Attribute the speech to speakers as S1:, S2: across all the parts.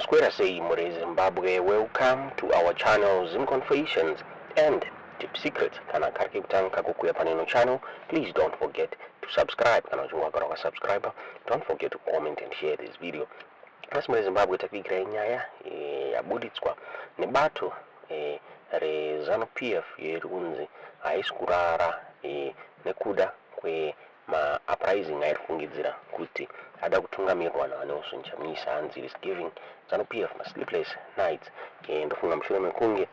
S1: Square say More Zimbabwe, welcome to our channel Zim Confessions and Tip Secrets. Kana karikutanga kakukuya paneno channel. Please don't forget to subscribe. Kana uchungwa subscriber. Don't forget to comment and share this video. Kasi More Zimbabwe takwigira inyaya yabuditswa nebato re ZANU-PF yerunzi aisikurara nekuda kwe ma uprising airifungidzira kuti ada kutungamirwa naNelson Chamisa and is giving ZANU-PF ma sleepless nights. Ndofunga mushure mekunge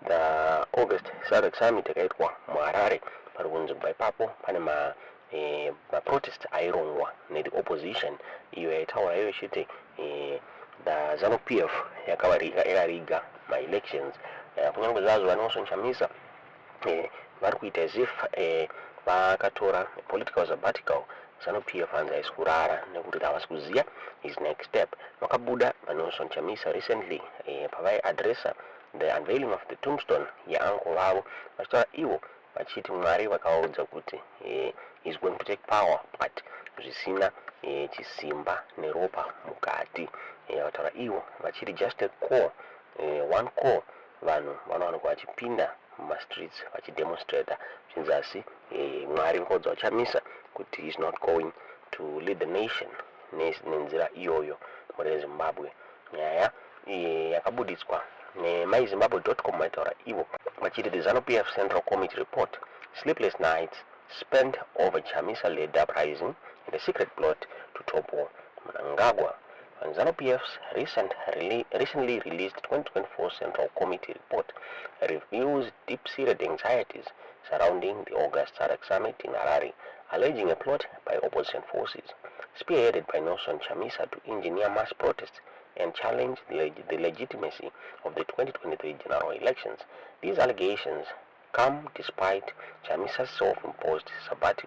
S1: the August SADC summit yakaitwa muHarare pari kunzi kubva ipapo pane ma protest airongwa neti opposition iyo yaitaura iyo ichiti the ZANU-PF yakariga ma elections kunyange zvazo vaNelson Chamisa vari kuita as if vakatora political sabbatical. ZANU-PF hanzi aisikurara nekuti havasi kuziya his next step. Vakabuda vaNelson Chamisa recently pavaiadressa the unveiling of the tombstone yeuncle vavo vachitaura ivo vachiti Mwari vakaudza kuti is going to take power but zvisina chisimba neropa mukati. Vataura ivo vachiti just a core, one core vanhu vanowanikwa vachipinda mumastreets vachidemonstrata zvinzasi Mwari ngodza wachamisa kuti he is not going to lead the nation nenzira iyoyo muri Zimbabwe. Nyaya yakabuditswa nemyzimbabwe.com vaitaura ivo vachiti the ZANU-PF Central Committee report sleepless nights spent over Chamisa-led uprising and a secret plot to topple Mnangagwa. And ZANU-PF's recently released 2024 Central Committee report reveals deep-seated anxieties surrounding the August SADC summit in Harare, alleging a plot by opposition forces, spearheaded by Nelson Chamisa to engineer mass protests and challenge the legitimacy of the 2023 general elections. These allegations come despite Chamisa's self-imposed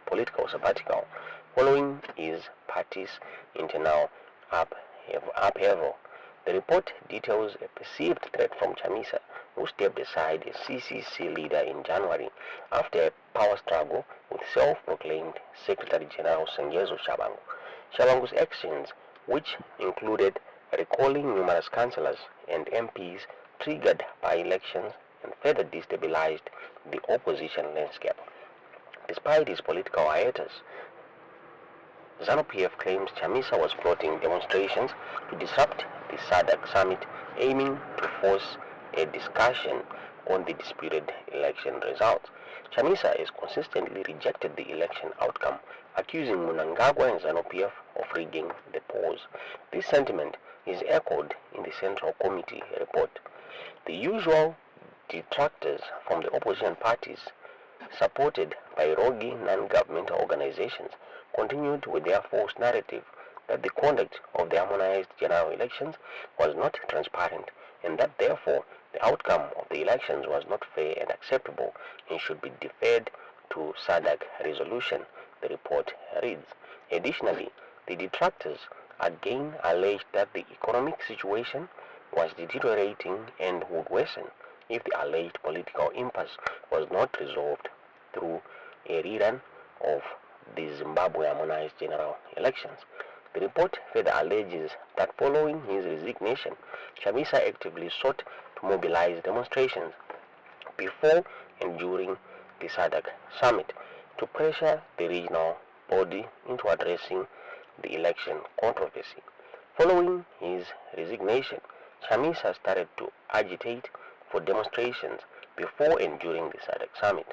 S1: political sabbatical following his party's internal upheaval. The report details a perceived threat from Chamisa, who stepped aside as CCC leader in January after a power struggle with self-proclaimed Secretary General Sengezo Shabangu. Shabangu's actions, which included recalling numerous councillors and MPs, triggered by-elections and further destabilized the opposition landscape. Despite his political hiatus, ZANU-PF claims Chamisa was plotting demonstrations to disrupt the SADC summit, aiming to force a discussion on the disputed election results. Chamisa has consistently rejected the election outcome, accusing Mnangagwa and ZANU-PF of rigging the polls. This sentiment is echoed in the Central Committee report. The usual detractors from the opposition parties, supported by rogue non-governmental organizations, continued with their false narrative that the conduct of the harmonized general elections was not transparent and that therefore the outcome of the elections was not fair and acceptable and should be deferred to SADC resolution, the report reads. Additionally, the detractors again alleged that the economic situation was deteriorating and would worsen if the alleged political impasse was not resolved through a rerun of the Zimbabwe harmonized general elections. The report further alleges that following his resignation, Chamisa actively sought to mobilize demonstrations before and during the SADC summit to pressure the regional body into addressing the election controversy. Following his resignation, Chamisa started to agitate for demonstrations before and during the SADC summit.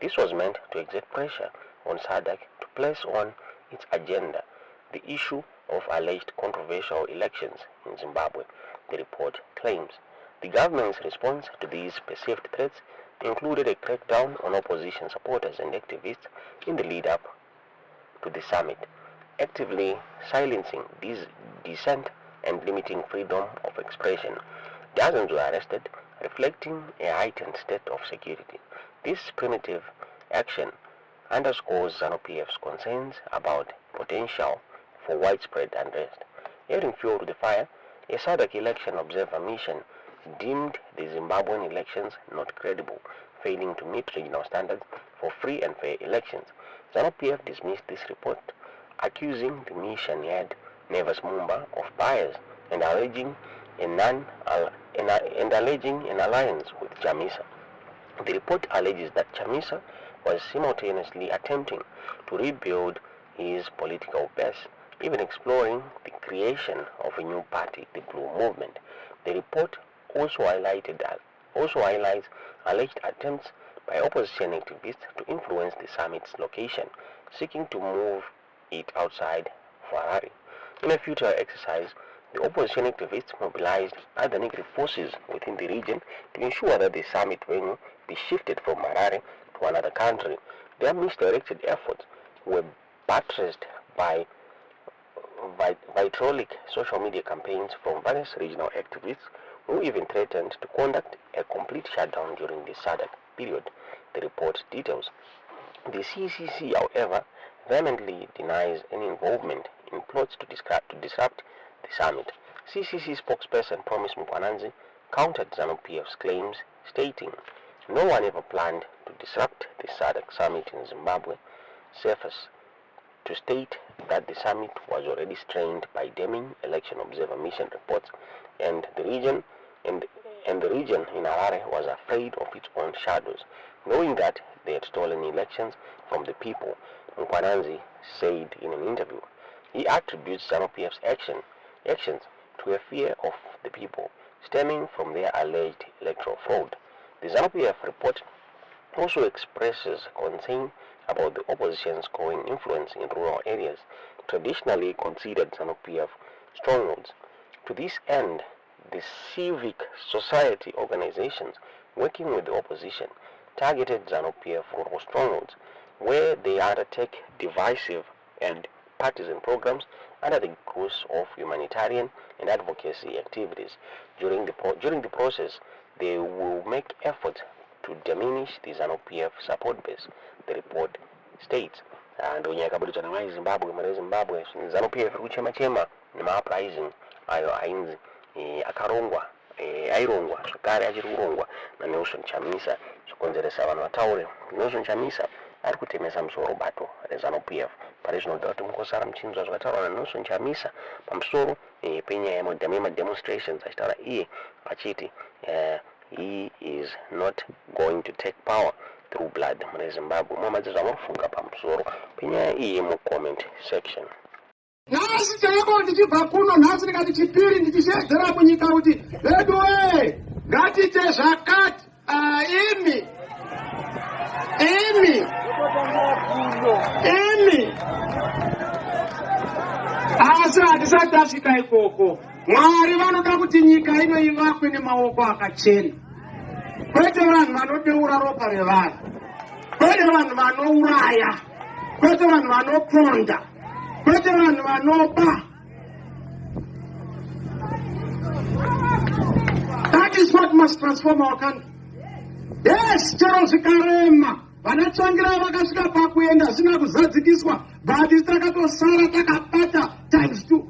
S1: This was meant to exert pressure on SADC to place on its agenda the issue of alleged controversial elections in Zimbabwe, the report claims. The government's response to these perceived threats included a crackdown on opposition supporters and activists in the lead-up to the summit, actively silencing dissent and limiting freedom of expression. Dozens were arrested, reflecting a heightened state of security. This primitive action underscores ZANU-PF's concerns about potential for widespread unrest. Adding fuel to the fire, a SADC election observer mission deemed the Zimbabwean elections not credible, failing to meet regional standards for free and fair elections. ZANU-PF dismissed this report, accusing the mission head Nevers Mumba of bias and alleging and alleging an alliance with Chamisa. The report alleges that Chamisa was simultaneously attempting to rebuild his political base, even exploring the creation of a new party, the Blue Movement. The report also highlights alleged attempts by opposition activists to influence the summit's location, seeking to move it outside Harare. In a futile exercise, the opposition activists mobilized other negative forces within the region to ensure that the summit venue be shifted from Harare to another country. Their misdirected efforts were buttressed by vitriolic social media campaigns from various regional activists who even threatened to conduct a complete shutdown during the SADC period, the report details. The CCC, however, vehemently denies any involvement in plots to disrupt the summit. CCC spokesperson Promise Mkwananzi countered ZANU-PF's claims, stating, "No one ever planned to disrupt the SADC summit in Zimbabwe. Suffice to state that the summit was already strained by damning election observer mission reports, and the region in Harare was afraid of its own shadows, knowing that they had stolen elections from the people," Mkwananzi said in an interview. He attributes ZANU-PF's actions to a fear of the people, stemming from their alleged electoral fraud. The ZANU-PF report also expresses concern about the opposition's growing influence in rural areas, traditionally considered ZANU-PF strongholds. To this end, the civic society organizations working with the opposition targeted ZANU-PF rural strongholds, where they undertake divisive and partisan programs under the guise of humanitarian and advocacy activities. During the process, they will make efforts to diminish the ZANU-PF support base, the report states. And Zimbabwe, ZANU-PF kuchema ni Uprising ayo ainzi akarongwa airongwa zvakare achiri kurongwa naNelson Chamisa zvokonzeresa vanhu vataure Nelson Chamisa ari kutemesa musoro bato reZANU-PF. Pari zvinoda kuti mungosara muchinzwa zvakataurwa naNelson Chamisa pamusoro penyaya yemademonstrations, achitaura iye achiti he is not going to take power through blood mune Zimbabwe. Mumadzi zvamurifunga pamusoro penyaya iyi mucomment section.
S2: Nasi chako ndichibva kuno nhasi ndikati chipiri ndichishedzera kunyika kuti vedu ngatiite zvakati imi asi hatisati tasvika ikoko. Mwari vanoda kuti nyika ino ivakwe nemaoko akachena, kwete vanhu vanodeura ropa revanhu, kwete vanhu vanouraya, kwete vanhu vanoponda, kwete vanhu vanoba. That is what must transform our country. Yes, chero zvikarema vanatsvangira vakasvika pakuenda zvisina kuzadzikiswa, but takatosara takabata times 2.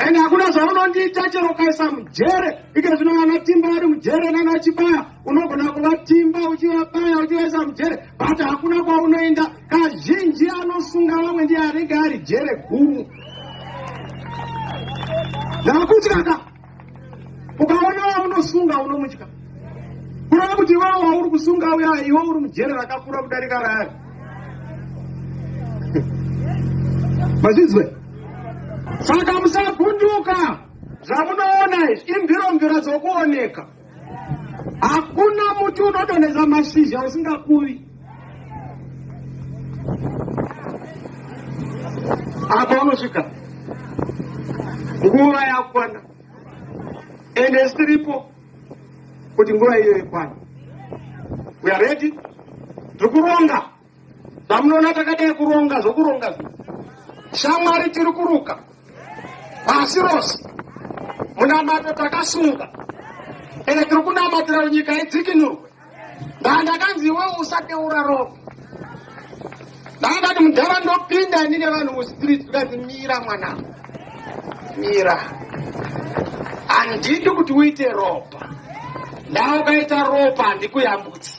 S2: And hakuna zvaunondiita chero ukaisa mujere, ike zvino vanatimba vari mujere nanachibaya, unogona kuvatimba uchivabaya uchivaisa mujere, but hakuna kwaunoenda. Kazhinji anosunga vamwe ndiye anenge ari jere guru. Nakuti kaka ukaona wamunosunga unomutya, kureva kuti iwewe wauri kusunga uya iwe uri mujere rakakura kudarika raari. Mazvizwe? Saka musagunduka. Zvamunoona izvi imviro dzokuoneka. Hakuna muti unodonhedza mashizha usingakuvi. Apa unosvika nguva yakwana, ende siripo kuti nguva iyo ikwana. We are ready. Tikuronga. Zvamunoona takadai kuronga zvokuronga. Shamwari tiri kuruka. Pasi rose munamato takasunga, ende tiri kunamatira nyika idzikinurwe. Ndakanzi iwewe usateura ropa. Ndakati mundara ndopinda nine vanhu mustreet ndikati mira mwana, mira, handidi kuti uite ropa. Ndaukaita ropa handikuyambutsa.